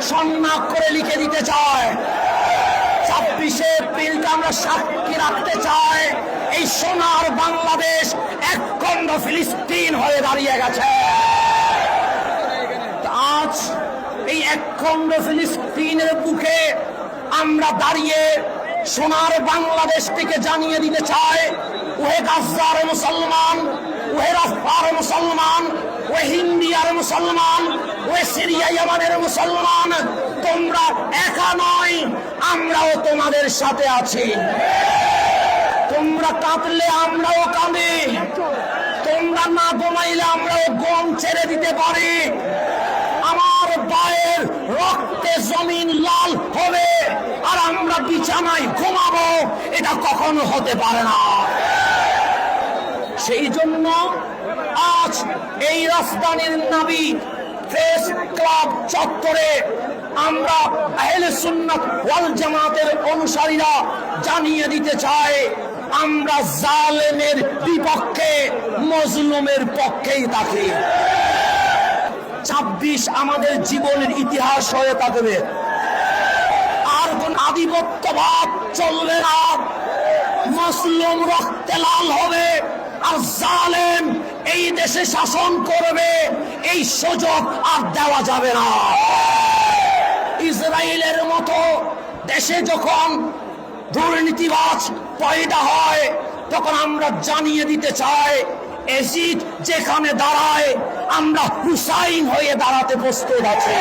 স্বর্ণাক্ষরে করে লিখে দিতে চায়। 26শে এপ্রিলকে আমরা সাক্ষী রাখতে চাই, এই সোনার বাংলাদেশ এক খণ্ড ফিলিস্তিন হয়ে দাঁড়িয়ে গেছে। আজ এই এক খণ্ড ফিলিস্তিনের বুকে আমরা দাঁড়িয়ে সোনার বাংলাদেশটিকে জানিয়ে দিতে চাই, ওহে গাজার মুসলমান, ওহে রাফার মুসলমান, ওহে হিন্দিয়ার মুসলমান, ওহে সিরিয়া ইয়ামানের মুসলমান, তোমরা একা নয়, আমরাও তোমাদের সাথে আছি। তোমরা কাঁদলে আমরাও কাঁদি, তোমরা না ঘুমাইলে আমরাও ঘুম ছেড়ে দিতে পারি। আমার ভাইয়ের রক্তে জমিন লাল হবে আর আমরা বিছানায় ঘুমাবো, এটা কখনো হতে পারে না। সেই জন্য আজ এই রাজধানীর নবী প্রেস ক্লাব চত্বরে আমরা আহলে সুন্নাত ওয়াল জামাতের অনুসারীরা জানিয়ে দিতে চাই, আমরা জালেমের বিপক্ষে, মজলুমের পক্ষেই থাকি। 26 আমাদের জীবনের ইতিহাস হয়ে থাকবে। আর কোন আধিপত্যবাদ চলবে না, মজলুম রক্তে লাল হবে আর জালেম এই দেশে শাসন করবে, এই সুযোগ আর দেওয়া যাবে না। ইসরায়েলের মতো দেশে যখন দুর্নীতিবাজ পয়দা হয়, তখন আমরা জানিয়ে দিতে চাই, এজিদ যেখানে দাঁড়ায় আমরা হুসাইন হয়ে দাঁড়াতে প্রস্তুত আছি।